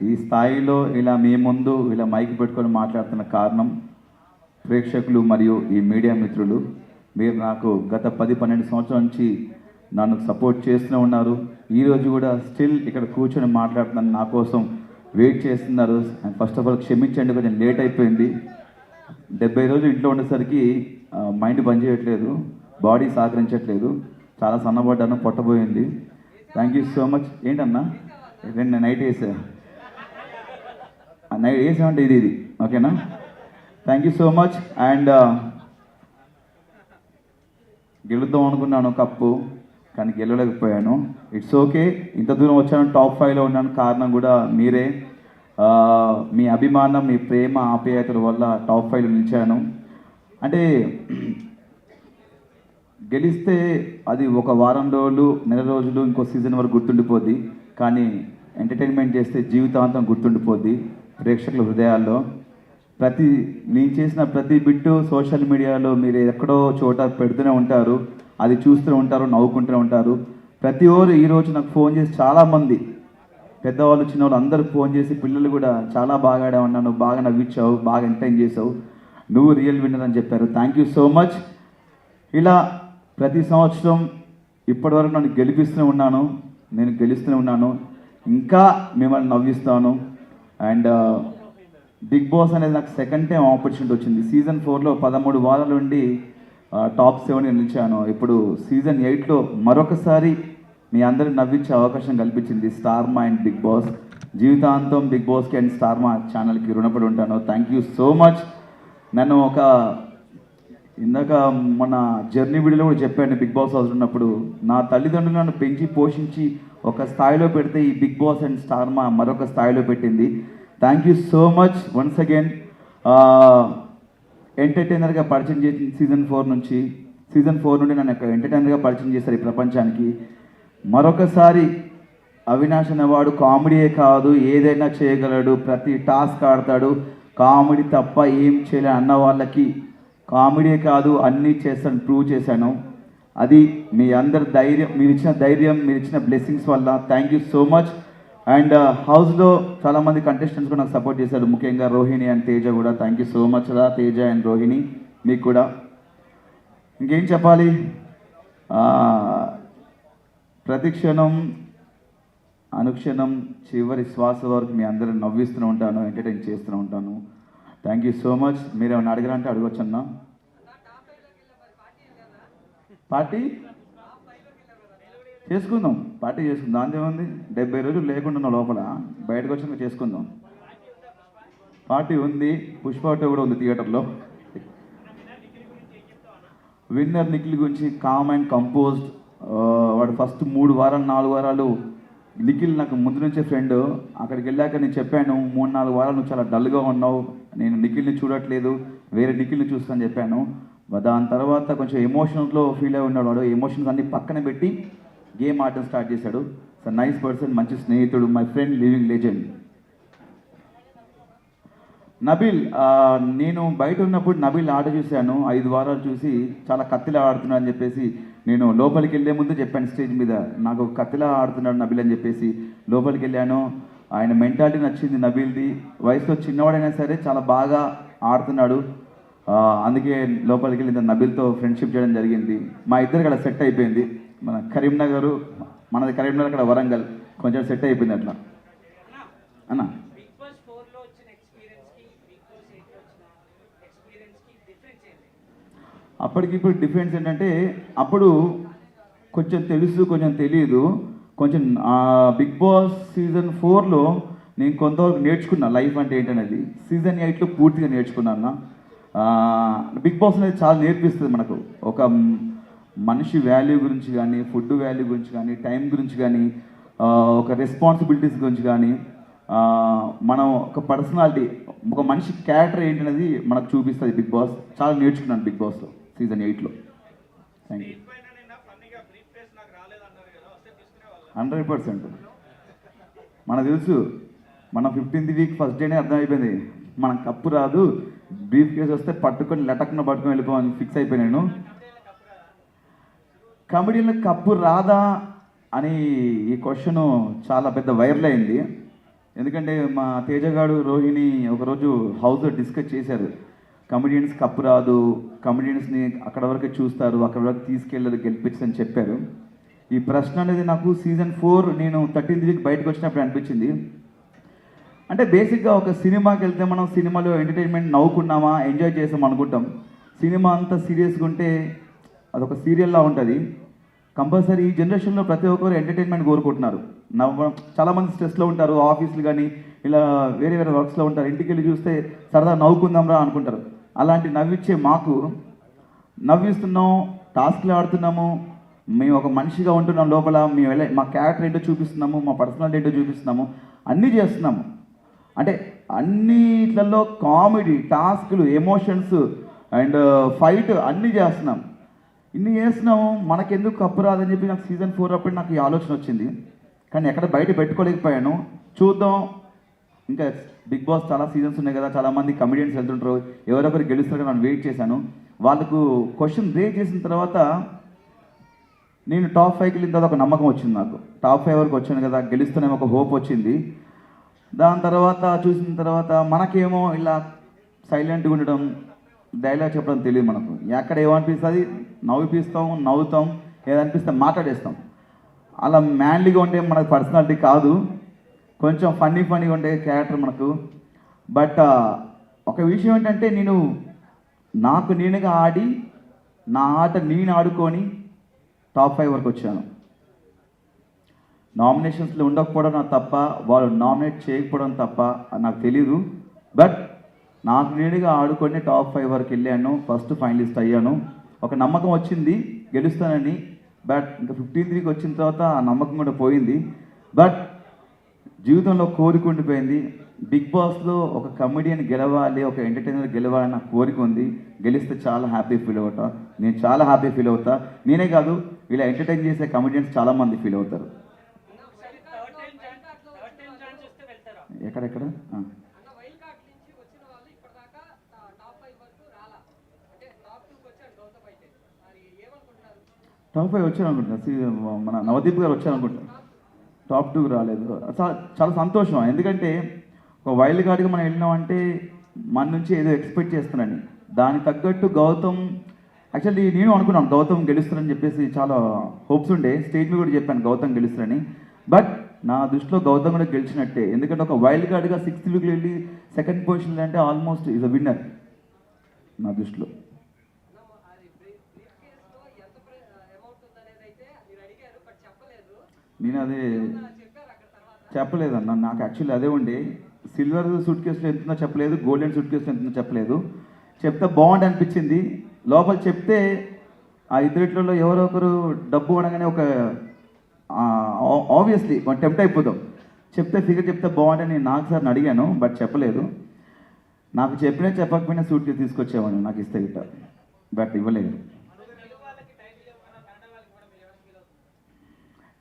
ఈ స్థాయిలో ఇలా మీ ముందు ఇలా మైక్ పెట్టుకొని మాట్లాడుతున్న కారణం ప్రేక్షకులు మరియు ఈ మీడియా మిత్రులు. మీరు నాకు గత 10-12 సంవత్సరాల నుంచి నన్ను సపోర్ట్ చేస్తూనే ఉన్నారు. ఈరోజు కూడా స్టిల్ ఇక్కడ కూర్చొని మాట్లాడుతున్నాను, నా కోసం వెయిట్ చేస్తున్నారు. అండ్ ఫస్ట్ ఆఫ్ ఆల్ క్షమించండి, కొంచెం లేట్ అయిపోయింది. 70 రోజులు ఇంట్లో ఉండేసరికి మైండ్ పనిచేయట్లేదు, బాడీ సహకరించట్లేదు, చాలా సన్నబడ్డాను, పొట్టబోయింది. Thank you so much. ఏంటన్నా నేను నైట్ వేసా, నైట్ వేసామంటే ఇది ఓకేనా? Thank you so much. And గెలుద్దాం అనుకున్నాను కప్పు, కానీ గెలవలేకపోయాను. It's okay. ఇంత దూరం వచ్చాను, టాప్ 5లో ఉన్నాను, కారణం కూడా మీరే. మీ అభిమానం, మీ ప్రేమ, ఆప్యాయతల వల్ల టాప్ 5లో నిలిచాను. అంటే గెలిస్తే అది ఒక వారం రోజులు, నెల రోజులు, ఇంకో సీజన్ వరకు గుర్తుండిపోద్ది. కానీ ఎంటర్టైన్మెంట్ చేస్తే జీవితాంతం గుర్తుండిపోద్ది ప్రేక్షకుల హృదయాల్లో. నేను చేసిన ప్రతి బిట్టు సోషల్ మీడియాలో మీరు ఎక్కడో చోట పెడుతూనే ఉంటారు, అది చూస్తూనే ఉంటారు, నవ్వుకుంటూనే ఉంటారు. ప్రతి ఓరు ఈరోజు నాకు ఫోన్ చేసి చాలామంది పెద్దవాళ్ళు, చిన్నవాళ్ళు అందరూ ఫోన్ చేసి, పిల్లలు కూడా చాలా బాగా ఆడామన్నా, నువ్వు బాగా నవ్వించావు, బాగా ఎంటర్టైన్ చేసావు, నువ్వు రియల్ విన్నర్ అని చెప్పారు. Thank you so much. ఇలా ప్రతి సంవత్సరం ఇప్పటివరకు నన్ను గెలిపిస్తూనే ఉన్నాను, నేను గెలుస్తూనే ఉన్నాను, ఇంకా మిమ్మల్ని నవ్విస్తాను. అండ్ బిగ్ బాస్ అనేది నాకు సెకండ్ టైం ఆపర్చునిటీ వచ్చింది. సీజన్ 4లో 13 వారాల నుండి టాప్ 7గా నిలిచాను. ఇప్పుడు సీజన్ 8లో మరొకసారి మీ అందరిని నవ్వించే అవకాశం కల్పించింది స్టార్ మా అండ్ బిగ్ బాస్. జీవితాంతం బిగ్ బాస్కి అండ్ స్టార్ మా ఛానల్కి రుణపడి ఉంటాను. Thank you so much. నన్ను ఇందాక మన జర్నీ వీడియోలో కూడా చెప్పాను, బిగ్ బాస్ హౌస్ ఉన్నప్పుడు నా తల్లిదండ్రులు నన్ను పెంచి పోషించి ఒక స్థాయిలో పెడితే ఈ బిగ్ బాస్ అండ్ స్టార్ మా మరొక స్థాయిలో పెట్టింది. Thank you so much once again. ఎంటర్టైనర్గా పరిచయం చేసిన సీజన్ 4 నుండి నన్ను ఎంటర్టైనర్గా పరిచయం చేశారు ఈ ప్రపంచానికి. మరొకసారి అవినాష్ అనేవాడు కామెడీయే కాదు, ఏదైనా చేయగలడు, ప్రతి టాస్క్ ఆడతాడు, కామెడీ తప్ప ఏం చేయలే అన్న వాళ్ళకి కామెడీయే కాదు అన్నీ చేస్తాను ప్రూవ్ చేశాను. అది మీ అందరి ధైర్యం, మీరు ఇచ్చిన ధైర్యం, మీరు ఇచ్చిన బ్లెస్సింగ్స్ వల్ల. Thank you so much. And హౌస్లో చాలామంది కంటెస్టెంట్స్ కూడా నాకు సపోర్ట్ చేశారు, ముఖ్యంగా రోహిణి అండ్ తేజ కూడా. థ్యాంక్ యూ సో మచ్ రా తేజ అండ్ రోహిణి, మీకు కూడా. ఇంకేం చెప్పాలి, ప్రతిక్షణం అనుక్షణం చివరి శ్వాస వరకు మీ అందరూ నవ్విస్తూనే ఉంటాను, ఎంటర్టైన్ చేస్తూనే ఉంటాను. Thank you so much. మీరు ఏమైనా అడగాలంటే అడగొచ్చన్నా. పార్టీ చేసుకుందాం, పార్టీ చేసుకుందాం, దాని ఏముంది. 70 రోజులు లేకుండా లోపల, బయటకు వచ్చినాక చేసుకుందాం. పార్టీ ఉంది, పుష్ప కూడా ఉంది థియేటర్లో. విన్నర్ నిఖిల్ గురించి కామ్ అండ్ కంపోజ్డ్. వాడు ఫస్ట్ 3 వారాలు 4 వారాలు నిఖిల్ నాకు ముందు నుంచే ఫ్రెండ్. అక్కడికి వెళ్ళాక నేను చెప్పాను, 3-4 వారాలు నువ్వు చాలా డల్గా ఉన్నావు, నేను నిఖిల్ని చూడట్లేదు, వేరే నిఖిల్ని చూస్తాను చెప్పాను. దాని తర్వాత కొంచెం ఎమోషన్స్లో ఫీల్ అయి ఉన్నాడు వాడు. ఎమోషన్స్ అన్ని పక్కన పెట్టి గేమ్ ఆడటం స్టార్ట్ చేశాడు. సో నైస్ పర్సన్, మంచి స్నేహితుడు, my friend, living legend. Nabil, నేను బయట ఉన్నప్పుడు నబిల్ ఆట చూశాను, 5 వారాలు చూసి చాలా కత్తిలా ఆడుతున్నాడు అని చెప్పేసి నేను లోపలికి వెళ్ళే ముందు చెప్పాను స్టేజ్ మీద, నాకు కత్తిలా ఆడుతున్నాడు నబిల్ అని చెప్పేసి. లోపలికి వెళ్ళాను, ఆయన మెంటాలిటీ నచ్చింది నబిల్ది. వయసులో చిన్నవాడైనా సరే చాలా బాగా ఆడుతున్నాడు. అందుకే లోపలికి వెళ్ళి నబిల్తో ఫ్రెండ్షిప్ చేయడం జరిగింది. మా ఇద్దరికి అక్కడ సెట్ అయిపోయింది. మన కరీంనగర్, మనది కరీంనగర్, అక్కడ వరంగల్, కొంచెం సెట్ అయిపోయింది అట్లా అన్న. అప్పటికిప్పుడు డిఫరెన్స్ ఏంటంటే, అప్పుడు కొంచెం తెలుసు, కొంచెం తెలియదు. కొంచెం బిగ్ బాస్ సీజన్ 4లో నేను కొంతవరకు నేర్చుకున్నా లైఫ్ అంటే ఏంటనేది. సీజన్ 8లో పూర్తిగా నేర్చుకున్నాను. బిగ్ బాస్ అనేది చాలా నేర్పిస్తుంది మనకు, ఒక మనిషి వాల్యూ గురించి కానీ, ఫుడ్ వాల్యూ గురించి కానీ, టైం గురించి కానీ, ఒక రెస్పాన్సిబిలిటీస్ గురించి కానీ, మనం ఒక పర్సనాలిటీ, ఒక మనిషి క్యారెక్టర్ ఏంటనేది మనకు చూపిస్తుంది బిగ్ బాస్. చాలా నేర్చుకున్నాను బిగ్ బాస్లో సీజన్ 8లో. Thank you. 100%. మనకు తెలుసు, మన 15th వీక్ ఫస్ట్ డేనే అర్థమైపోయింది, మనం కప్పు రాదు, బ్రీఫ్ కేసు వస్తే పట్టుకొని లటక్న పట్టుకొని వెళ్ళిపోవాలని ఫిక్స్ అయిపోయాను. కమెడీలో కప్పు రాదా అని ఈ క్వశ్చన్ చాలా పెద్ద వైరల్ అయింది. ఎందుకంటే మా తేజగాడు రోహిణి ఒకరోజు హౌస్లో డిస్కస్ చేశారు. కమెడియన్స్ కప్పు రాదు, కమెడియన్స్ని అక్కడ వరకే చూస్తారు, అక్కడ వరకు తీసుకెళ్ళదు గెలిపించని చెప్పారు. ఈ ప్రశ్న అనేది నాకు సీజన్ 4 నేను 13th వీక్ బయటకు వచ్చినప్పుడు అనిపించింది. అంటే బేసిక్గా ఒక సినిమాకి వెళ్తే మనం సినిమాలో ఎంటర్టైన్మెంట్ నవ్వుకున్నామా, ఎంజాయ్ చేసాం అనుకుంటాం. సినిమా అంతా సీరియస్గా ఉంటే అదొక సీరియల్లా ఉంటుంది. కంపల్సరీ ఈ జనరేషన్లో ప్రతి ఒక్కరు ఎంటర్టైన్మెంట్ కోరుకుంటున్నారు. చాలామంది స్ట్రెస్లో ఉంటారు, ఆఫీసులు కానీ ఇలా వేరే వేరే వర్క్స్లో ఉంటారు. ఇంటికి వెళ్ళి చూస్తే సరదా నవ్వుకుందాంరా అనుకుంటారు. అలాంటి నవ్విచ్చే మాకు నవ్విస్తున్నాం, టాస్క్లు ఆడుతున్నాము, మేము ఒక మనిషిగా ఉంటున్నాం లోపల, మేము మా క్యారెక్టర్ ఏంటో చూపిస్తున్నాము, మా పర్సనాలిటీ ఏంటో చూపిస్తున్నాము, అన్నీ చేస్తున్నాము. అంటే అన్నిట్లలో కామెడీ, టాస్క్లు, ఎమోషన్స్ అండ్ ఫైట్ అన్నీ చేస్తున్నాం. ఇన్ని చేస్తున్నాము, మనకెందుకు కప్పు రాదని చెప్పి నాకు సీజన్ 4 అప్పుడు నాకు ఈ ఆలోచన వచ్చింది. కానీ ఎక్కడ బయట పెట్టుకోలేకపోయాను. చూద్దాం, ఇంకా బిగ్ బాస్ చాలా సీజన్స్ ఉన్నాయి కదా, చాలామంది కమెడియన్స్ వెళ్తుంటారు, ఎవరొకరు గెలుస్తారని నేను వెయిట్ చేశాను. వాళ్ళకు క్వశ్చన్ రేజ్ చేసిన తర్వాత నేను టాప్ 5కి వెళ్ళిన తర్వాత ఒక నమ్మకం వచ్చింది. నాకు టాప్ 5 వరకు వచ్చాను కదా, గెలుస్తూనేమో ఒక హోప్ వచ్చింది. దాని తర్వాత చూసిన తర్వాత మనకేమో ఇలా సైలెంట్గా ఉండడం, డైలాగ్ చెప్పడం తెలియదు మనకు. ఎక్కడ ఏమనిపిస్తుంది నవ్విపిస్తాం, నవ్వుతాం, ఏదనిపిస్తే మాట్లాడేస్తాం. అలా మ్యాన్లీగా ఉంటే మనకు పర్సనాలిటీ కాదు, కొంచెం ఫన్నీగా ఉండే క్యారెక్టర్ మనకు. బట్ ఒక విషయం ఏంటంటే నేను నాకు నేనుగా ఆడి నా ఆట నేను ఆడుకొని టాప్ 5 వరకు వచ్చాను. నామినేషన్స్లో ఉండకపోవడం నాకు తప్ప, వాళ్ళు నామినేట్ చేయకపోవడం తప్ప నాకు తెలీదు. బట్ నాకు నేనుగా ఆడుకొని టాప్ 5 వరకు వెళ్ళాను, ఫస్ట్ ఫైనలిస్ట్ అయ్యాను. ఒక నమ్మకం వచ్చింది గెలుస్తానని. బట్ ఇంకా 15th వీక్ వచ్చిన తర్వాత ఆ నమ్మకం కూడా పోయింది. బట్ జీవితంలో కోరిక ఉండిపోయింది. బిగ్ బాస్లో ఒక కమెడియన్ గెలవాలి, ఒక ఎంటర్టైనర్ గెలవాలని నాకు కోరిక ఉంది. గెలిస్తే చాలా హ్యాపీ ఫీల్ అవుతా, నేను చాలా హ్యాపీ ఫీల్ అవుతా. నేనే కాదు, ఇలా ఎంటర్టైన్ చేసే కమెడియన్స్ చాలామంది ఫీల్ అవుతారు. ఎక్కడెక్కడ టాప్ 5 వచ్చాను అనుకుంటున్నా. మన నవదీప్ గారు వచ్చారు అనుకుంటా, టాప్ 2 రాలేదు. చాలా సంతోషం. ఎందుకంటే ఒక వైల్డ్ కార్డ్గా మనం వెళ్ళినామంటే మన నుంచి ఏదో ఎక్స్పెక్ట్ చేస్తున్నాను. దానికి తగ్గట్టు గౌతమ్, యాక్చువల్లీ నేను అనుకున్నాను గౌతమ్ గెలుస్తానని చెప్పేసి, చాలా హోప్స్ ఉండే. స్టేజ్ మీద కూడా చెప్పాను గౌతమ్ గెలుస్తానని. బట్ నా దృష్టిలో గౌతమ్ కూడా గెలిచినట్టే. ఎందుకంటే ఒక వైల్డ్ కార్డ్గా 6th వీక్ వెళ్ళి 2nd పొజిషన్లో అంటే ఆల్మోస్ట్ ఈజ్ అ విన్నర్ నా దృష్టిలో. నేను అదే చెప్పలేదన్న, నాకు యాక్చువల్లీ అదే ఉండే. సిల్వర్ సూట్ కేసులో ఎంతుందో చెప్పలేదు, గోల్డెన్ సూట్ కేసులో ఎంతుందో చెప్పలేదు. చెప్తే బాగుండి అనిపించింది. లోపల చెప్తే ఆ ఇద్దరిట్లలో ఎవరో ఒకరు డబ్బు అనగానే ఒక ఆబ్వియస్లీ టెంప్ట్ అయిపోతాం. చెప్తే ఫిగర్ చెప్తే బాగుండని నాకు సార్ని అడిగాను, బట్ చెప్పలేదు. నాకు చెప్పకపోయినా సూట్ కేసు తీసుకొచ్చేవాడిని నాకు ఇస్తే గిట్ట, బట్ ఇవ్వలేదు.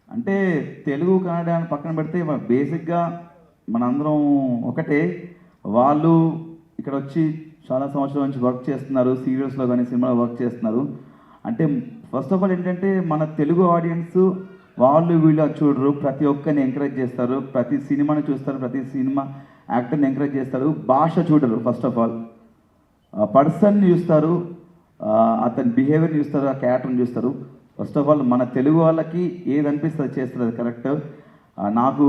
అంటే తెలుగు కన్నడ అని పక్కన పెడితే బేసిక్గా మనందరం ఒకటే. వాళ్ళు ఇక్కడ వచ్చి చాలా సంవత్సరాల నుంచి వర్క్ చేస్తున్నారు, సీరియల్స్లో కానీ సినిమాలో వర్క్ చేస్తున్నారు. అంటే ఫస్ట్ ఆఫ్ ఆల్ ఏంటంటే మన తెలుగు ఆడియన్స్ వాళ్ళు వీళ్ళు చూడరు, ప్రతి ఒక్కరిని ఎంకరేజ్ చేస్తారు, ప్రతి సినిమాని చూస్తారు, ప్రతి సినిమా యాక్టర్ని ఎంకరేజ్ చేస్తారు. భాష చూడరు, ఫస్ట్ ఆఫ్ ఆల్ పర్సన్ని చూస్తారు, అతని బిహేవియర్ని చూస్తారు, ఆ క్యారెక్టర్ని చూస్తారు. ఫస్ట్ ఆఫ్ ఆల్ మన తెలుగు వాళ్ళకి ఏది అనిపిస్తుంది చేస్తుంది, అది కరెక్ట్. నాకు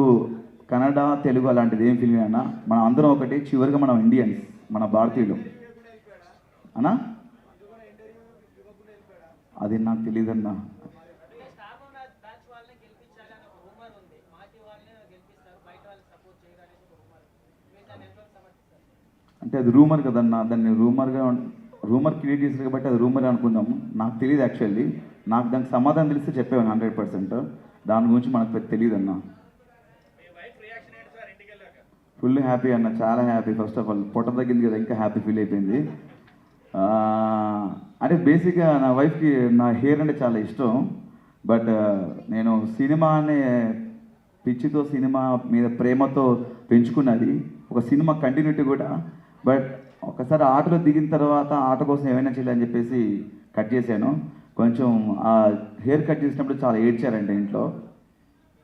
కన్నడ తెలుగు అలాంటిది ఏం ఫీలింగ్ అయినా మనం అందరం ఒకటి. చివరిగా మనం ఇండియన్స్, మన భారతీయులు అన్నా, అది నాకు తెలియదన్నా. అంటే అది రూమర్ కదన్నా, దాన్ని రూమర్ క్రియేట్ చేశారు కాబట్టి అది రూమర్ అనుకుందాము. నాకు తెలియదు యాక్చువల్లీ. నాకు దానికి సమాధానం తెలిస్తే చెప్పేవాను 100%. దాని గురించి మనకు తెలియదు అన్న. ఫుల్ హ్యాపీ అన్న, చాలా హ్యాపీ. ఫస్ట్ ఆఫ్ ఆల్ పొట్ట తగ్గింది కదా, ఇంకా హ్యాపీ ఫీల్ అయిపోయింది. అంటే బేసిక్గా నా వైఫ్కి నా హెయిర్ అంటే చాలా ఇష్టం. బట్ నేను సినిమా అనే పిచ్చితో, సినిమా మీద ప్రేమతో పెంచుకున్నది, ఒక సినిమా కంటిన్యూటీ కూడా. బట్ ఒకసారి ఆటలో దిగిన తర్వాత ఆట కోసం ఏమైనా చేయాలని చెప్పేసి కట్ చేశాను. కొంచెం ఆ హెయిర్ కట్ చేసినప్పుడు చాలా ఏడ్చారంటే ఇంట్లో.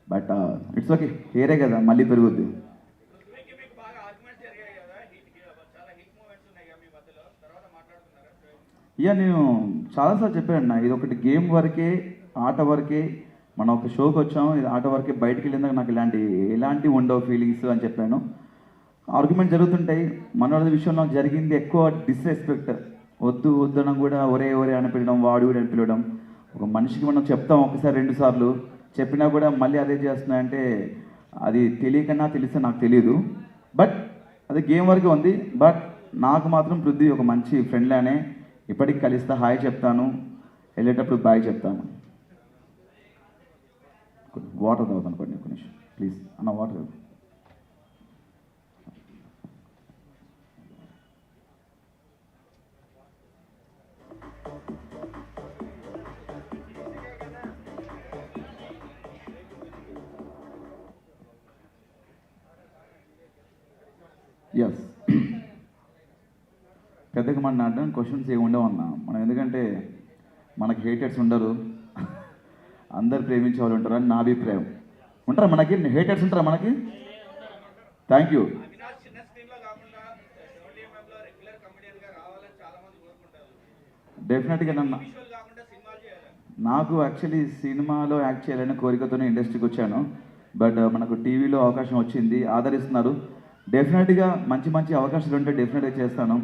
బట్ ఇట్స్ ఓకే, హెయిరే కదా, మళ్ళీ పెరుగుద్ది. ఇక నేను చాలాసార్లు చెప్పాను అన్న, ఇది ఒకటి గేమ్ వరకే, ఆట వరకే, మనం ఒక షోకి వచ్చాము, ఇది ఆట వరకే, బయటికి వెళ్ళిందాక నాకు ఎలాంటి ఉండవు ఫీలింగ్స్ అని చెప్పాను. ఆర్గ్యుమెంట్ జరుగుతుంటాయి, మనోడి విషయంలో జరిగింది ఎక్కువ డిస్రెస్పెక్ట్, వద్దు వద్దడం కూడా ఒరే ఒరే అని పిలవడం, వాడు కూడా అని పిలవడం. ఒక మనిషికి మనం చెప్తాం ఒకసారి 2 సార్లు చెప్పినా కూడా మళ్ళీ అదే చేస్తున్నాయంటే అది తెలియకన్నా తెలిస్తే నాకు తెలియదు. బట్ అది గేమ్ వరకే ఉంది. బట్ నాకు మాత్రం పృథ్వీ ఒక మంచి ఫ్రెండ్లానే, ఇప్పటికి కలిస్తే హాయ్ చెప్తాను, వెళ్ళేటప్పుడు బాయ్ చెప్తాను. వాటర్ తాగుతాను కొన్ని నిమిషం ప్లీజ్ అన్న, వాటర్. ఎస్, పెద్దగా మన అడ్డం క్వశ్చన్స్ ఏమి ఉండవు అన్న మనం, ఎందుకంటే మనకి హేటర్స్ ఉండరు, అందరు ప్రేమించే వాళ్ళు ఉంటారు అని నా అభిప్రాయం. ఉంటారా మనకి హేటర్స్? ఉంటారా మనకి? Thank you. డెఫినెట్గా నాకు యాక్చువల్లీ సినిమాలో యాక్ట్ చేయాలని కోరికతోనే ఇండస్ట్రీకి వచ్చాను. బట్ మనకు టీవీలో అవకాశం వచ్చింది, ఆదరిస్తున్నారు. డెఫినెట్గా మంచి మంచి అవకాశాలు ఉంటే డెఫినెట్గా చేస్తాను.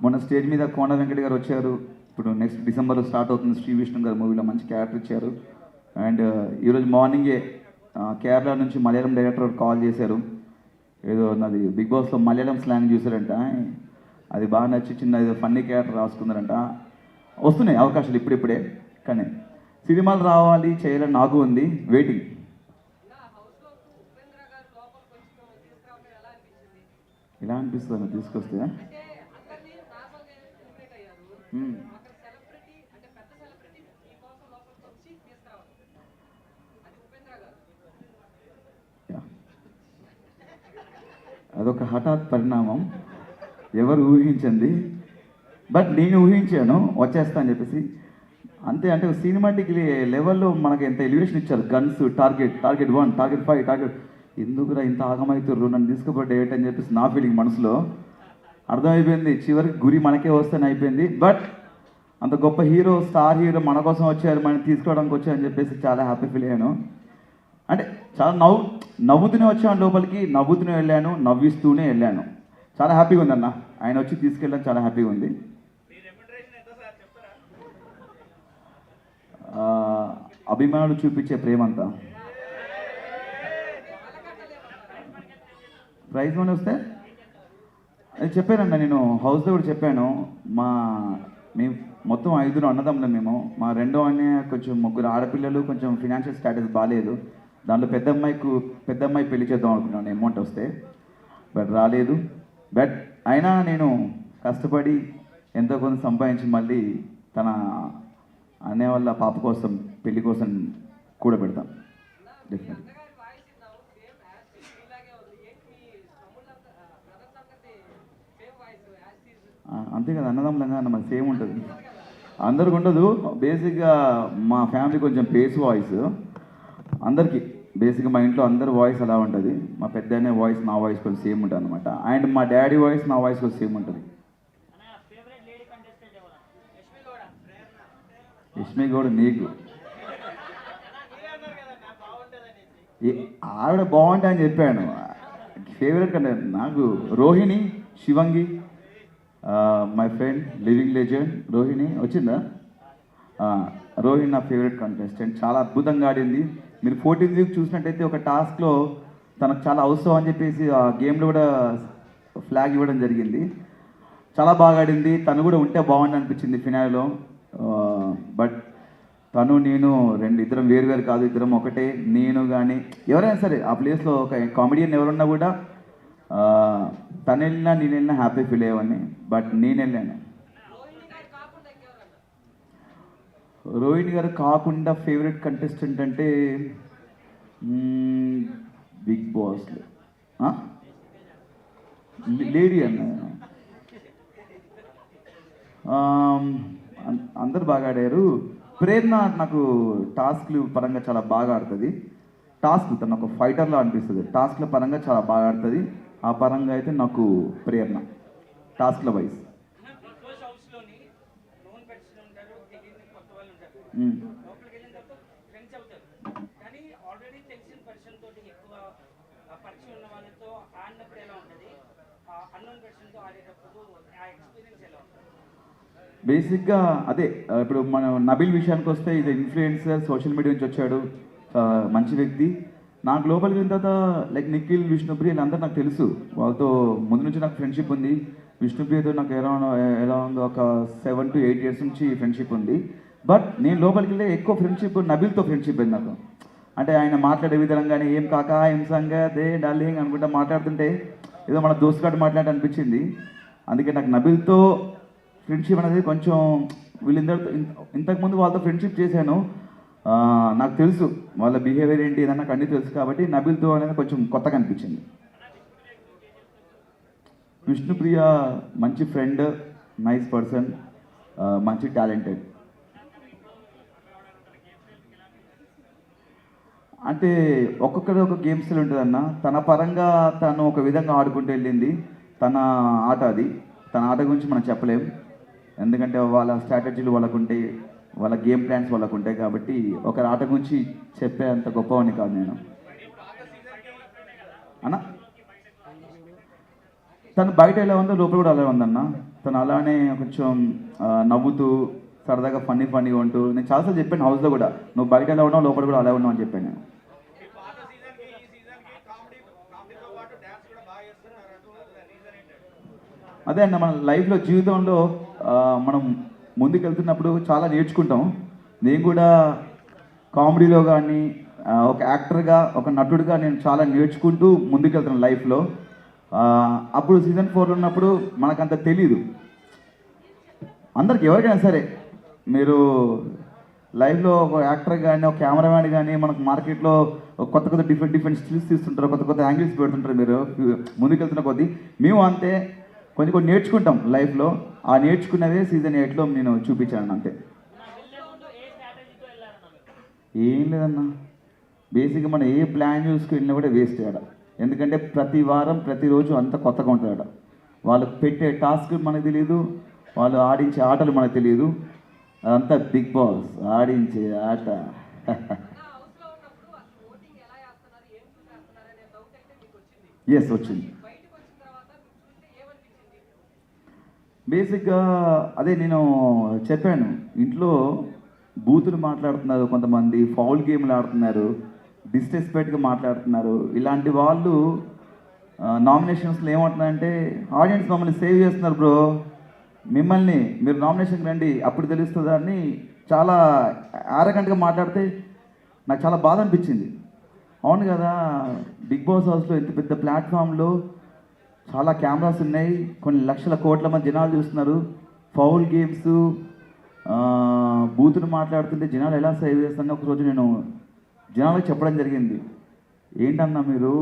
మొన్న స్టేజ్ మీద కోన వెంకట గారు వచ్చారు, ఇప్పుడు నెక్స్ట్ డిసెంబర్లో స్టార్ట్ అవుతుంది శ్రీ విష్ణు గారు మూవీలో మంచి క్యారెక్టర్ ఇచ్చారు. అండ్ ఈరోజు మార్నింగే కేరళ నుంచి మలయాళం డైరెక్టర్ కాల్ చేశారు, ఏదో నాది బిగ్ బాస్లో మలయాళం స్లాంగ్ చూసారంట, అది బాగా నచ్చి చిన్న ఏదో ఫన్నీ క్యారెక్టర్ రాసుకున్నారంట. వస్తున్నాయి అవకాశాలు ఇప్పుడిప్పుడే, కానీ సినిమాలు రావాలి చేయాలని నాకు ఉంది, వెయిటింగ్. ఎలా అనిపిస్తుంది తీసుకొస్తే? అదొక హఠాత్ పరిణామం, ఎవరు ఊహించింది. బట్ నేను ఊహించాను వచ్చేస్తా అని చెప్పేసి. అంతే, అంటే సినిమాటిక్ లెవెల్లో మనకి ఎంత ఎలివేషన్ ఇచ్చారు. Guns, target 1, target 5, target. ఎందుకురా ఇంత ఆగమవుతుర్రు, నన్ను తీసుకుపోతే ఏంటని చెప్పేసి నా ఫీలింగ్ మనసులో అర్థమైపోయింది. చివరికి గురి మనకే వస్తేనే అయిపోయింది. బట్ అంత గొప్ప హీరో, స్టార్ హీరో మన కోసం వచ్చారు, మనం తీసుకోవడానికి వచ్చారని చెప్పేసి చాలా హ్యాపీ ఫీల్ అయ్యాను. అంటే చాలా నవ్వుతూనే వచ్చాను లోపలికి, నవ్వుతూనే వెళ్ళాను, నవ్విస్తూనే వెళ్ళాను. చాలా హ్యాపీగా ఉందన్న, ఆయన వచ్చి తీసుకెళ్ళడం చాలా హ్యాపీగా ఉంది. అభిమానులు చూపించే ప్రేమంతా. ప్రైజ్ మనీ వస్తే అది చెప్పానన్న, నేను హౌస్లో కూడా చెప్పాను. మేము మొత్తం 5 అన్నదమ్ములం మేము. మా రెండో అన్నయ్య కొంచెం 3 ఆడపిల్లలు, కొంచెం ఫినాన్షియల్ స్టాటస్ బాగాలేదు. దాంట్లో పెద్ద అమ్మాయి పెళ్లి చేద్దాం అనుకున్నాను అమౌంట్ వస్తే, బట్ రాలేదు. బట్ అయినా నేను కష్టపడి ఎంతో కొంత సంపాదించి మళ్ళీ తన అన్నయ్య వాళ్ళ పాప కోసం, పెళ్లి కోసం కూడా పెడతాం డెఫినెట్. అంతే కదా, అన్నదమ్ములంగా అన్న మరి సేమ్ ఉంటుంది, అందరికి ఉండదు. బేసిక్గా మా ఫ్యామిలీ కొంచెం బేస్ వాయిస్, అందరికీ బేసిక్గా మా ఇంట్లో అందరి వాయిస్ అలా ఉంటుంది. మా పెద్దనే వాయిస్ నా వాయిస్ కొంచెం సేమ్ ఉంటుంది అనమాట. అండ్ మా డాడీ వాయిస్ నా వాయిస్ కొంచెం సేమ్ ఉంటుంది. యష్మి గౌడ్ నీకు ఆవిడ బాగుంటుంది అని చెప్పాను. ఫేవరెట్ కంటే నాకు Rohini, Shivangi, my friend living legend Rohini వచ్చిందా? రోహిణి నా ఫేవరెట్ కంటెస్టెంట్, చాలా అద్భుతంగా ఆడింది. మీరు 14th వీక్ చూసినట్టయితే ఒక టాస్క్లో తనకు చాలా అవసరం అని చెప్పేసి ఆ గేమ్లో కూడా ఫ్లాగ్ ఇవ్వడం జరిగింది. చాలా బాగా ఆడింది, తను కూడా ఉంటే బాగుంది అనిపించింది ఫినాల్లో. బట్ తను నేను ఇద్దరం వేరు కాదు, ఇద్దరం ఒకటే. నేను కానీ ఎవరైనా సరే ఆ ప్లేస్లో ఒక కామెడియన్ ఎవరున్నా కూడా తను వెళ్ళినా నేను వెళ్ళినా హ్యాపీ ఫీల్ అయ్యేవాడిని. బట్ నేను వెళ్ళాను. రోహిణి గారు కాకుండా ఫేవరెట్ కంటెస్టెంట్ అంటే బిగ్ బాస్లో లేడీ అన్న, అందరు బాగా ఆడారు. ప్రేరణ నాకు టాస్క్లు పరంగా చాలా బాగా ఆడుతుంది. టాస్క్ తను ఒక ఫైటర్లా అనిపిస్తుంది, టాస్క్ల పరంగా చాలా బాగా ఆడుతుంది. ఆ పరంగా అయితే నాకు ప్రేరణ టాస్క్ల వైజ్. లోపలికి వెళ్ళిన తర్వాత ఫ్రెండ్స్ అవుతారు, కానీ ఆల్రెడీ తెలిసిన పర్సన్ తోటి ఎక్కువ పరిచయం ఉన్న వాళ్ళతో ఆడినప్పుడు ఎలా ఉంటుంది, అన్నోన్ పర్సన్తో ఆడేటప్పుడు ఆ ఎక్స్పీరియన్స్ ఎలా ఉంటుంది? బేసిక్గా అదే ఇప్పుడు మనం నబిల్ విషయానికి వస్తే ఇది ఇన్ఫ్లుయెన్సర్, సోషల్ మీడియా నుంచి వచ్చాడు, మంచి వ్యక్తి. నాకు లోపలికి వెళ్ళిన తర్వాత లైక్ నిఖిల్, విష్ణుప్రియ వీళ్ళందరూ నాకు తెలుసు, వాళ్ళతో ముందు నుంచి నాకు ఫ్రెండ్షిప్ ఉంది. విష్ణుప్రియతో నాకు ఎలా ఉందో ఒక 7 to 8 years నుంచి ఫ్రెండ్షిప్ ఉంది. బట్ నేను లోపలికి వెళ్ళి ఎక్కువ ఫ్రెండ్షిప్ నబిల్తో ఫ్రెండ్షిప్ అయింది నాకు. అంటే ఆయన మాట్లాడే విధంగానే ఏం కాకా ఏం సంగతే డార్లింగ్ అనుకుంటా మాట్లాడుతుంటే ఏదో మన దోస్తుగాడు మాట్లాడి అనిపించింది. అందుకే నాకు నబిల్తో ఫ్రెండ్షిప్ అనేది కొంచెం వీళ్ళందరితో ఇంతకుముందు వాళ్ళతో ఫ్రెండ్షిప్ చేశాను, నాకు తెలుసు వాళ్ళ బిహేవియర్ ఏంటి ఏదన్నా నాకు అన్నీ తెలుసు. కాబట్టి నబిల్తో అనేది కొంచెం కొత్తగా అనిపించింది. విష్ణుప్రియ మంచి ఫ్రెండ్, నైస్ పర్సన్, మంచి టాలెంటెడ్. అంటే ఒక్కొక్కరి ఒక గేమ్ స్టైల్ ఉంటుందన్న. తన పరంగా తను ఒక విధంగా ఆడుకుంటూ వెళ్ళింది, తన ఆట అది. తన ఆట గురించి మనం చెప్పలేం, ఎందుకంటే వాళ్ళ స్ట్రాటజీలు వాళ్ళకు ఉంటాయి, వాళ్ళ గేమ్ ప్లాన్స్ వాళ్ళకు ఉంటాయి. కాబట్టి ఒకరి ఆట గురించి చెప్పే అంత గొప్పవాడిని కాదు నేను అన్న. తను బయట ఎలా ఉందో లోపల కూడా అలాగే ఉందన్న. తను అలానే కొంచెం నవ్వుతూ సరదాగా ఫన్నీగా ఉంటూ, నేను చాలాసార్లు చెప్పాను హౌస్లో కూడా, నువ్వు బయట ఎలా ఉన్నావు లోపల కూడా అలా ఉన్నావు అని చెప్పాను నేను. అదే అన్న, మన లైఫ్లో జీవితంలో మనం ముందుకెళ్తున్నప్పుడు చాలా నేర్చుకుంటాం. నేను కూడా కామెడీలో కానీ ఒక యాక్టర్గా, ఒక నటుడిగా నేను చాలా నేర్చుకుంటూ ముందుకెళ్తున్నాను లైఫ్లో. అప్పుడు సీజన్ 4 ఉన్నప్పుడు మనకంత తెలీదు. అందరికి ఎవరికైనా సరే మీరు లైఫ్లో ఒక యాక్టర్ కానీ, ఒక కెమెరామ్యాన్ కానీ, మనకు మార్కెట్లో కొత్త డిఫరెంట్ స్కిల్స్ తీస్తుంటారు, కొత్త యాంగిల్స్ పెడుతుంటారు. మీరు ముందుకెళ్తున్న కొద్దీ మేము అంతే కొన్ని నేర్చుకుంటాం లైఫ్లో. ఆ నేర్చుకున్నవే సీజన్ 8లో నేను చూపించాను అంతే. ఏం లేదన్నా, బేసిక్గా మనం ఏ ప్లాన్ చూసుకుని కూడా వేస్ట్ అయ్యాడ. ఎందుకంటే ప్రతి వారం ప్రతిరోజు అంత కొత్తగా ఉంటాడ. వాళ్ళకు పెట్టే టాస్క్ మనకు తెలియదు, వాళ్ళు ఆడించే ఆటలు మనకు తెలియదు. అదంతా బిగ్ బాస్ ఆడించే ఆట. ఎస్ వచ్చింది. బేసిక్గా అదే నేను చెప్పాను, ఇంట్లో బూతులు మాట్లాడుతున్నారు కొంతమంది, ఫౌల్ గేమ్లు ఆడుతున్నారు, డిస్రెస్పెక్ట్గా మాట్లాడుతున్నారు. ఇలాంటి వాళ్ళు నామినేషన్స్లో ఏమంటున్నారంటే, ఆడియన్స్ మమ్మల్ని సేవ్ చేస్తున్నారు బ్రో, మిమ్మల్ని మీరు నామినేషన్కి రండి అప్పుడు తెలుస్తుందా అని చాలా ఆరగంటగా మాట్లాడితే నాకు చాలా బాధ అనిపించింది. అవును కదా, బిగ్ బాస్ హౌస్లో ఇంత పెద్ద ప్లాట్ఫామ్లో చాలా కెమెరాస్ ఉన్నాయి, కొన్ని లక్షల కోట్ల మంది జనాలు చూస్తున్నారు. ఫౌల్ గేమ్స్, బూతులు మాట్లాడుతుంటే జనాలు ఎలా సేవ్ చేస్తారని ఒకరోజు నేను జనాలకు చెప్పడం జరిగింది. ఏంటన్నా మీరు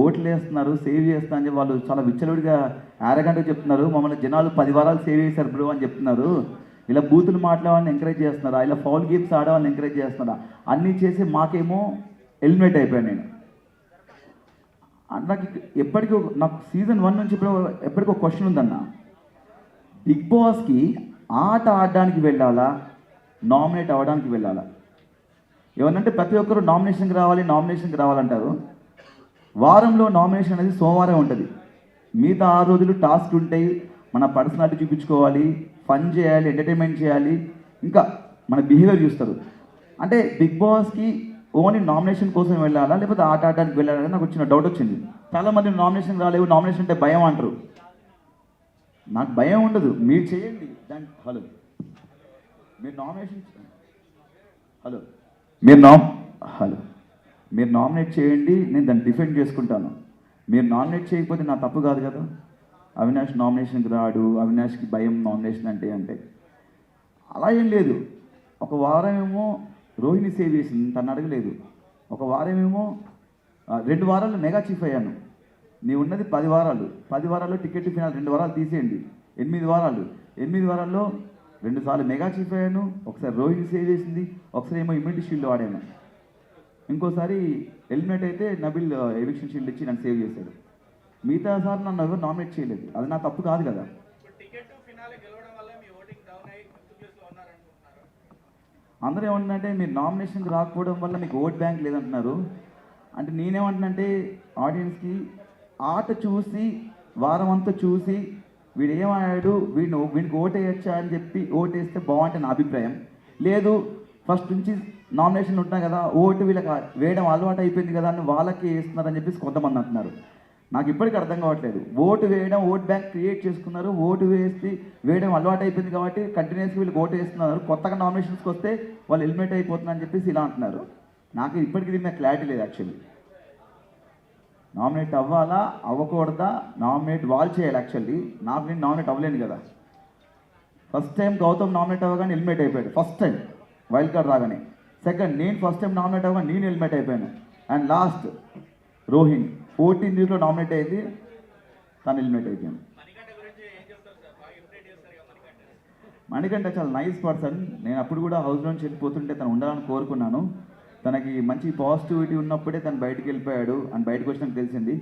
ఓట్లు వేస్తున్నారు, సేవ్ చేస్తా అని వాళ్ళు చాలా విచ్చలవిడిగా ఆరగంటగా చెప్తున్నారు, మమ్మల్ని జనాలు 10 వారాలు సేవ్ చేశారు బ్రో అని చెప్తున్నారు. ఇలా బూతులు మాట్లాడాలని ఎంకరేజ్ చేస్తున్నారా, ఇలా ఫౌల్ గేమ్స్ ఆడవాళ్ళని ఎంకరేజ్ చేస్తున్నారా, అన్నీ చేసి మాకేమో ఎలిమినేట్ అయిపోయాను నేను. నాకు ఎప్పటికీ నాకు సీజన్ 1 నుంచి ఎప్పటికీ ఒక క్వశ్చన్ ఉందన్న, బిగ్ బాస్కి ఆట ఆడడానికి వెళ్ళాలా, నామినేట్ అవ్వడానికి వెళ్ళాలా? ఏమన్నంటే ప్రతి ఒక్కరు నామినేషన్కి రావాలంటారు. వారంలో నామినేషన్ అనేది సోమవారం ఉంటుంది, మిగతా 6 రోజులు టాస్క్ ఉంటాయి, మన పర్సనాలిటీ చూపించుకోవాలి, ఫన్ చేయాలి, ఎంటర్టైన్మెంట్ చేయాలి, ఇంకా మన బిహేవియర్ చూస్తారు. అంటే బిగ్ బాస్కి ఓన్లీ నామినేషన్ కోసం వెళ్ళాలా లేకపోతే ఆట ఆడడానికి వెళ్ళాలని నాకు వచ్చిన డౌట్ వచ్చింది. చాలామంది నామినేషన్ రాలేవు, నామినేషన్ అంటే భయం అంటారు. నాకు భయం ఉండదు, మీరు చేయండి దాన్ని. మీరు నామినేషన్ మీరు నామినేట్ చేయండి, నేను దాన్ని డిఫెండ్ చేసుకుంటాను. మీరు నామినేట్ చేయకపోతే నా తప్పు కాదు కదా. అవినాష్ నామినేషన్కి రాడు, అవినాష్కి భయం నామినేషన్ అంటే అలా ఏం లేదు. ఒక వారం ఏమో రోహిణి సేవ్ చేసింది, తను అడగలేదు. ఒక వారం ఏమో 2 వారాలు మెగా చీఫ్ అయ్యాను. నీవు ఉన్నది 10 వారాలు, 10 వారాల్లో టికెట్ ఫినాల్ 2 వారాలు తీసేయండి, 8 వారాలు. 8 వారాల్లో 2 సార్లు మెగా చీఫ్ అయ్యాను, ఒకసారి రోహిణి సేవ్ చేసింది, ఒకసారి ఏమో ఇమ్యూనిటీ షీల్డ్ వాడాను, ఇంకోసారి ఎలిమినేట్ అయితే నబిల్ ఎవిక్షన్ షీల్డ్ ఇచ్చి నన్ను సేవ్ చేశాడు. మిగతా సార్ నన్ను ఎవరు నామినేట్ చేయలేదు, అది నా తప్పు కాదు కదా. అందరూ ఏమంటున్నారంటే మీరు నామినేషన్కి రాకపోవడం వల్ల మీకు ఓట్ బ్యాంక్ లేదంటున్నారు. అంటే నేనేమంటున్నానంటే ఆడియన్స్కి ఆట చూసి వారం అంతా చూసి వీడు ఏమయ్యాడు వీడికి ఓటేయచ్చా అని చెప్పి ఓటేస్తే బాగుంటుంది నా అభిప్రాయం. లేదు ఫస్ట్ నుంచి నామినేషన్ ఉంటున్నా కదా ఓటు వీళ్ళకి వేయడం అలవాటు అయిపోయింది కదా అని వాళ్ళకి వేస్తున్నారని చెప్పేసి కొంతమంది అంటున్నారు. నాకు ఇప్పటికీ అర్థం కావట్లేదు. ఓటు వేయడం ఓట్ బ్యాంక్ క్రియేట్ చేసుకున్నారు, ఓటు వేయడం అలవాటు అయిపోయింది కాబట్టి కంటిన్యూస్గా వీళ్ళకి ఓటు వేస్తున్నారు. కొత్తగా నామినేషన్స్కి వస్తే వాళ్ళు ఎలిమినేట్ అయిపోతున్నారని చెప్పేసి ఇలా అంటున్నారు. నాకు ఇప్పటికీ దీని మీద క్లారిటీ లేదు. యాక్చువల్లీ నామినేట్ అవ్వాలా అవ్వకూడదా నామినేట్ వాళ్ళు చేయాలి. యాక్చువల్లీ నేను నామినేట్ అవ్వలేను కదా. ఫస్ట్ టైం గౌతమ్ నామినేట్ అవ్వగానే ఎలిమినేట్ అయిపోయాడు. ఫస్ట్ టైం వైల్డ్ కార్డ్ రాగానే. సెకండ్ నేను ఫస్ట్ టైం నామినేట్ అవ్వగానే నేను ఎలిమినేట్ అయిపోయాను. అండ్ లాస్ట్ రోహిణి 14 న్యూస్లో నామినేట్ అయ్యింది, తను ఎలిమినేట్ అయిపోయాను. మణికంఠ చాలా నైస్ పర్సన్. నేను అప్పుడు కూడా హౌస్ నుంచి వెళ్ళిపోతుంటే తను ఉండాలని కోరుకున్నాను. తనకి మంచి పాజిటివిటీ ఉన్నప్పుడే తను బయటికి వెళ్ళిపోయాడు అని బయటకు వచ్చినాక తెలిసింది.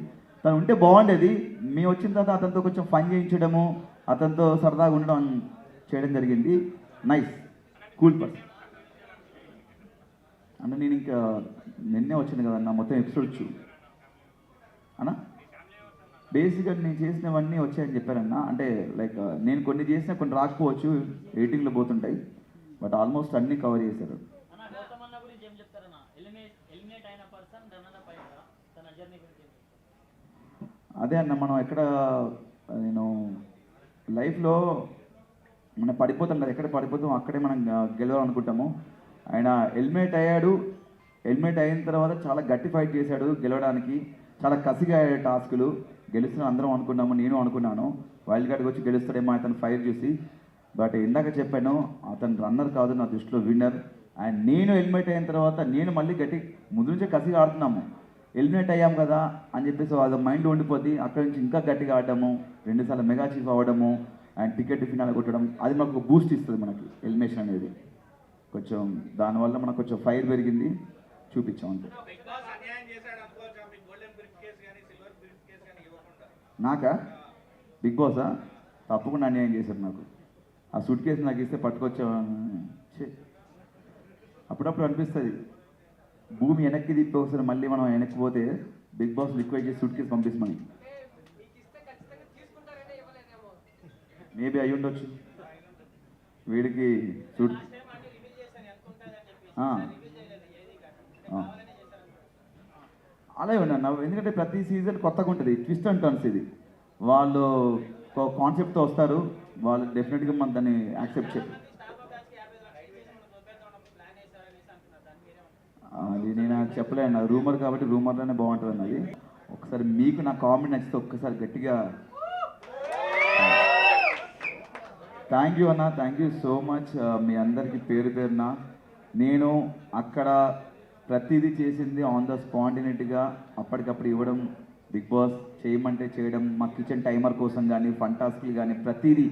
తను ఉంటే బాగుండేది. మేము వచ్చిన తర్వాత అతనితో కొంచెం ఫన్ చేయించడము, అతనితో సరదాగా ఉండడం చేయడం జరిగింది. Nice cool person. అంటే నేను ఇంకా నిన్నే వచ్చింది కదన్నా మొత్తం ఎపిసోడ్ చూ అన్నా. బేసిక్గా నేను చేసినవన్నీ వచ్చాయని చెప్పారన్నా. అంటే లైక్ నేను కొన్ని చేసినా కొన్ని రాకపోవచ్చు, ఎడిటింగ్లో పోతుంటాయి. బట్ ఆల్మోస్ట్ అన్నీ కవర్ చేశారు. అదే అన్న మనం నేను లైఫ్లో మనం పడిపోతాం కదా, ఎక్కడ పడిపోతాం అక్కడే మనం గెలవాలనుకుంటాము. ఆయన ఎలిమినేట్ అయ్యాడు. ఎలిమినేట్ అయిన తర్వాత చాలా గట్టి ఫైట్ చేశాడు గెలవడానికి. చాలా కసిగా అయ్యాడు టాస్కులు. గెలుస్తున్నా అందరం అనుకున్నాము, నేను అనుకున్నాను వైల్డ్ కార్డ్కి వచ్చి గెలుస్తాడేమో అతను ఫైట్ చూసి. బట్ ఇందాక చెప్పాను అతను రన్నర్ కాదు, నా దృష్టిలో విన్నర్. అండ్ నేను ఎలిమినేట్ అయిన తర్వాత నేను మళ్ళీ గట్టి ముందు నుంచే కసిగా ఆడుతున్నాము. ఎలిమినేట్ అయ్యాం కదా అని చెప్పేసి అది మైండ్ ఉండిపోద్ది. అక్కడి నుంచి ఇంకా గట్టిగా ఆడటము, 2 సార్లు మెగా చీఫ్ అవ్వడము అండ్ టికెట్ ఫినాల్ కొట్టడం, అది మనకు బూస్ట్ ఇస్తుంది. మనకి ఎలిమినేషన్ అనేది కొంచెం దానివల్ల మనకు కొంచెం ఫైర్ పెరిగింది, చూపించాం అంతే. నాకా బిగ్ బాసా తప్పకుండా అన్యాయం చేశారు నాకు. ఆ సూట్ కేసు నాకు ఇస్తే పట్టుకొచ్చా. అప్పుడప్పుడు అనిపిస్తుంది భూమి వెనక్కి తిప్పి ఒకసారి మళ్ళీ మనం వెనక్కి పోతే బిగ్ బాస్ రిక్వెస్ట్ చేసి సూట్ కేసు పంపిస్తామని. మేబీ అయ్యి ఉండొచ్చు వీడికి సూట్. అలాగే ఉన్నా ఎందుకంటే ప్రతి సీజన్ కొత్తగా ఉంటుంది, ట్విస్ట్ అండ్ టర్న్స్. ఇది వాళ్ళు కాన్సెప్ట్తో వస్తారు, వాళ్ళు డెఫినెట్గా మనం దాన్ని యాక్సెప్ట్ చేయాలి. అది నేను చెప్పలేను, రూమర్ కాబట్టి రూమర్లోనే బాగుంటుంది అన్నది. ఒకసారి మీకు నా కామెంట్ నచ్చితే ఒక్కసారి గట్టిగా థ్యాంక్ యూ అన్న, థ్యాంక్ యూ సో మచ్. మీ అందరికీ పేరు పేరున నేను అక్కడ ప్రతిదీ చేసింది ఆన్ ద స్పాంటినిటీగా అప్పటికప్పుడు ఇవ్వడం. బిగ్ బాస్ చేయమంటే చేయడం, మా కిచెన్ టైమర్ కోసం కానీ ఫంటాస్కిల్ కానీ ప్రతిదీ.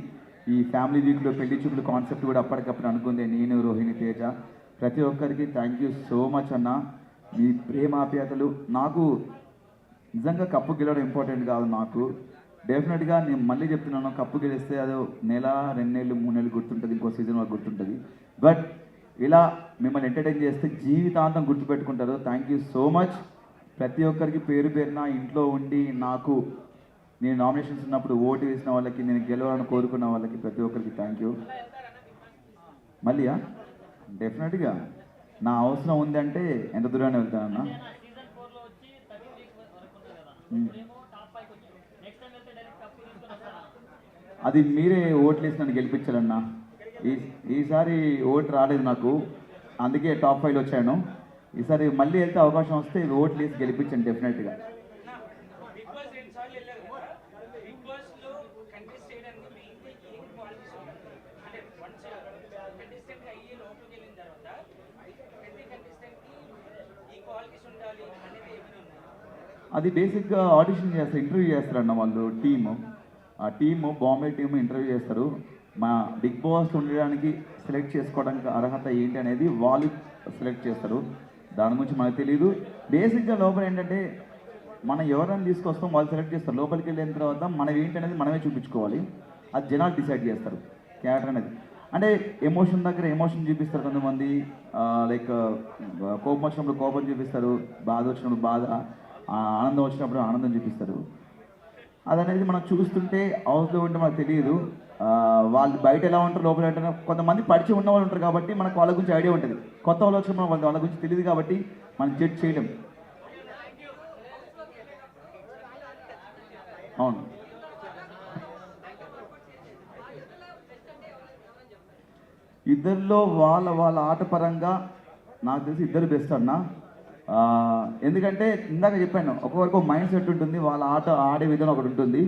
ఈ ఫ్యామిలీ వీక్లో పెళ్లి చూపులు కాన్సెప్ట్ కూడా అప్పటికప్పుడు అనుకుందే నేను, రోహిణి, తేజ. ప్రతి ఒక్కరికి థ్యాంక్ యూ సో మచ్ అన్న. మీ ప్రేమాప్యాతలు నాకు నిజంగా కప్పు గెలవడం ఇంపార్టెంట్ కాదు నాకు. డెఫినెట్గా నేను మళ్ళీ చెప్తున్నాను, కప్పు గెలిస్తే అది 1 నెల 2 నెలలు 3 నెలలు గుర్తుంటుంది, ఇంకో సీజన్ వరకు గుర్తుంటుంది. బట్ ఇలా మిమ్మల్ని ఎంటర్టైన్ చేస్తే జీవితాంతం గుర్తుపెట్టుకుంటారు. Thank you so much. ప్రతి ఒక్కరికి పేరు పేరున ఇంట్లో ఉండి నాకు నేను నామినేషన్స్ ఉన్నప్పుడు ఓటు వేసిన వాళ్ళకి, నేను గెలవాలని కోరుకున్న వాళ్ళకి ప్రతి ఒక్కరికి థ్యాంక్ యూ. మళ్ళీయా డెఫినెట్గా నా అవసరం ఉందంటే ఎంత దూరాన్ని వెళ్తానన్నా. అది మీరే ఓట్లు వేసి నన్ను గెలిపించాలన్నా. ఈసారి ఓటు రాలేదు నాకు, అందుకే టాప్ 5 వచ్చాను. ఈసారి మళ్ళీ వెళ్తే అవకాశం వస్తే ఓట్లు వేసి గెలిపించండి డెఫినెట్గా. అది బేసిక్గా ఆడిషన్ చేస్తారు, ఇంటర్వ్యూ చేస్తారన్న వాళ్ళు టీము. ఆ టీము బాంబే టీము ఇంటర్వ్యూ చేస్తారు. మా బిగ్ బాస్ ఉండడానికి సెలెక్ట్ చేసుకోవడానికి అర్హత ఏంటి అనేది వాళ్ళు సెలెక్ట్ చేస్తారు. దాని గురించి మనకు తెలియదు. బేసిక్గా లోపల ఏంటంటే మనం ఎవరైనా తీసుకొస్తాం, వాళ్ళు సెలెక్ట్ చేస్తారు. లోపలికి వెళ్ళిన తర్వాత మనం ఏంటి అనేది మనమే చూపించుకోవాలి. అది జనాలు డిసైడ్ చేస్తారు క్యారెక్టర్ అనేది. అంటే ఎమోషన్ దగ్గర ఎమోషన్ చూపిస్తారు కొంతమంది, లైక్ కోపం వచ్చినప్పుడు కోపం చూపిస్తారు, బాధ వచ్చినప్పుడు బాధ, ఆనందం వచ్చినప్పుడు ఆనందం చూపిస్తారు. అదనేది మనం చూస్తుంటే హౌస్లో ఉంటే మనకు తెలియదు, వాళ్ళు బయట ఎలా ఉంటారు లోపల ఉంటారు. కొంతమంది పరిచయం ఉన్న వాళ్ళు ఉంటారు కాబట్టి మనకు వాళ్ళ గురించి ఐడియా ఉంటుంది. కొత్త వాళ్ళు వచ్చినప్పుడు వాళ్ళ గురించి తెలియదు కాబట్టి మనం జడ్జ్ చేయలేం. అవును, ఇద్దరిలో వాళ్ళ ఆట పరంగా నాకు తెలిసి ఇద్దరు బెస్ట్ అన్న. ఎందుకంటే ఇందాక చెప్పాను, ఒక్కొక్కరికి ఒక మైండ్ సెట్ ఉంటుంది, వాళ్ళ ఆట ఆడే విధానం ఒకటి ఉంటుంది.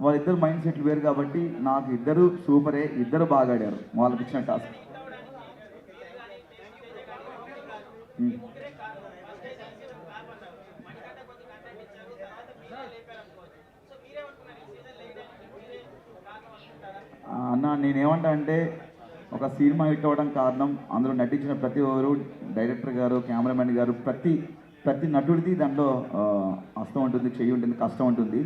వాళ్ళిద్దరు మైండ్ సెట్లు వేరు కాబట్టి నాకు ఇద్దరు సూపరే, ఇద్దరు బాగా ఆడారు వాళ్ళకి ఇచ్చిన టాస్క్. అన్న నేనేమంటా అంటే, ఒక సినిమా హిట్ అవ్వడం కారణం అందులో నటించిన ప్రతి ఒక్కరు, డైరెక్టర్ గారు, కెమెరామెన్ గారు, ప్రతి నటుడిది దాంట్లో హస్తం ఉంటుంది, చెయ్యి ఉంటుంది, కష్టం ఉంటుంది.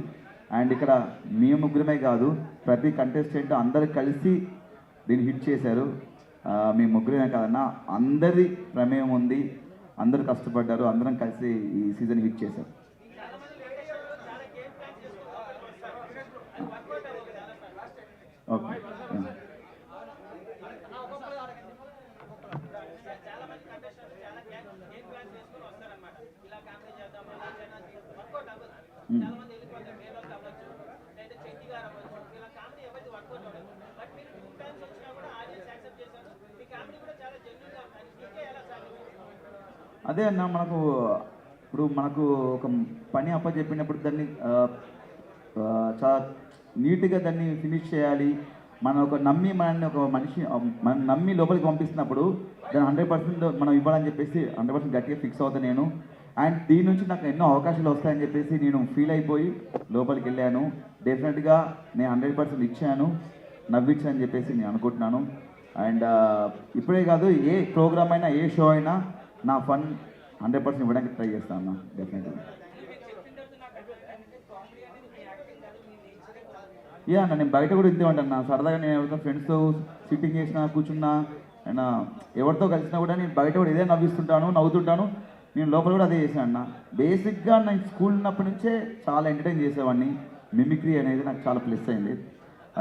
అండ్ ఇక్కడ మేము ముగ్గురమే కాదు, ప్రతి కంటెస్టెంట్ అందరు కలిసి దీన్ని హిట్ చేశారు. మీ ముగ్గురమే కాదన్న, అందరి ప్రమేయం ఉంది, అందరూ కష్టపడ్డారు, అందరం కలిసి ఈ సీజన్ హిట్ చేశారు. ఓకే, అదే అన్న, మనకు ఒక పని అప్పచెప్పినప్పుడు దాన్ని చాలా నీట్గా దాన్ని ఫినిష్ చేయాలి. మనం మనం నమ్మి లోపలికి పంపిస్తున్నప్పుడు దాన్ని 100% మనం ఇవ్వాలని చెప్పేసి 100% గట్టిగా ఫిక్స్ అవుతాను నేను. అండ్ దీని నుంచి నాకు ఎన్నో అవకాశాలు వస్తాయని చెప్పేసి నేను ఫీల్ అయిపోయి లోపలికి వెళ్ళాను. డెఫినెట్గా నేను 100% ఇచ్చాను, నవ్వించాను అని చెప్పేసి నేను అనుకుంటున్నాను. అండ్ ఇప్పుడే కాదు, ఏ ప్రోగ్రామ్ అయినా, ఏ షో అయినా నా ఫన్ 100% ఇవ్వడానికి ట్రై చేస్తాను అన్న, డెఫినెట్గా. యా అన్న, నేను బయట కూడా ఇంతే ఉంటాను. సరదాగా నేను ఎవరితో ఫ్రెండ్స్తో సిట్టింగ్ చేసినా, కూర్చున్నా, అండ్ ఎవరితో కలిసినా కూడా నేను బయట కూడా ఇదే నవ్విస్తుంటాను, నవ్వుతుంటాను. నేను లోపల కూడా అదే చేశాను అన్న. బేసిక్గా నేను స్కూల్ ఉన్నప్పటి నుంచే చాలా ఎంటర్టైన్ చేసేవాడిని. మిమిక్రీ అనేది నాకు చాలా ప్లస్ అయింది.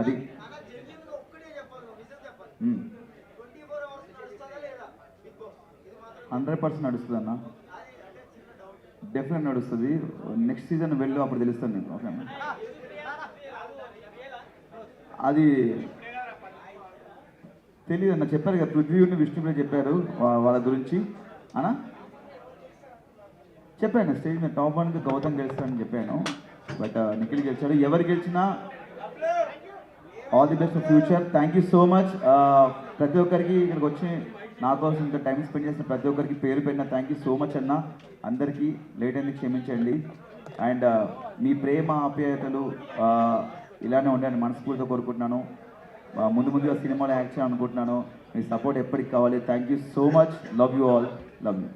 అది 100% నడుస్తుంది అన్న, డెఫినెట్ నడుస్తుంది. నెక్స్ట్ సీజన్ వెళ్ళు, అప్పుడు తెలుస్తుంది నీకు. ఓకే అన్న, అది తెలియదు అన్న, చెప్పారు కదా పృథ్వీని విష్ణుప్రియ చెప్పారు వాళ్ళ గురించి అన్న. చెప్పాను స్టేజ్ మీద టాప్ 1కి గౌతమ్ గెలుస్తానని చెప్పాను, బట్ నిఖిల్ గెలిచాడు. ఎవరు గెలిచినా all the best for future. Thank you so much. ప్రతి ఒక్కరికి ఇక్కడికి వచ్చి నా కోసం ఇంత టైం స్పెండ్ చేసిన ప్రతి ఒక్కరికి పేరు పెట్టిన థ్యాంక్ యూ సో మచ్ అన్న. అందరికీ లేట్ అయింది, క్షమించండి. అండ్ మీ ప్రేమ ఆప్యాయతలు ఇలానే ఉండాలని మనస్ఫూర్తిగా కోరుకుంటున్నాను. ముందుగా సినిమాలో యాక్ట్ చేయాలనుకుంటున్నాను. మీ సపోర్ట్ ఎప్పటికి కావాలి. Thank you so much. Love you all. Love you.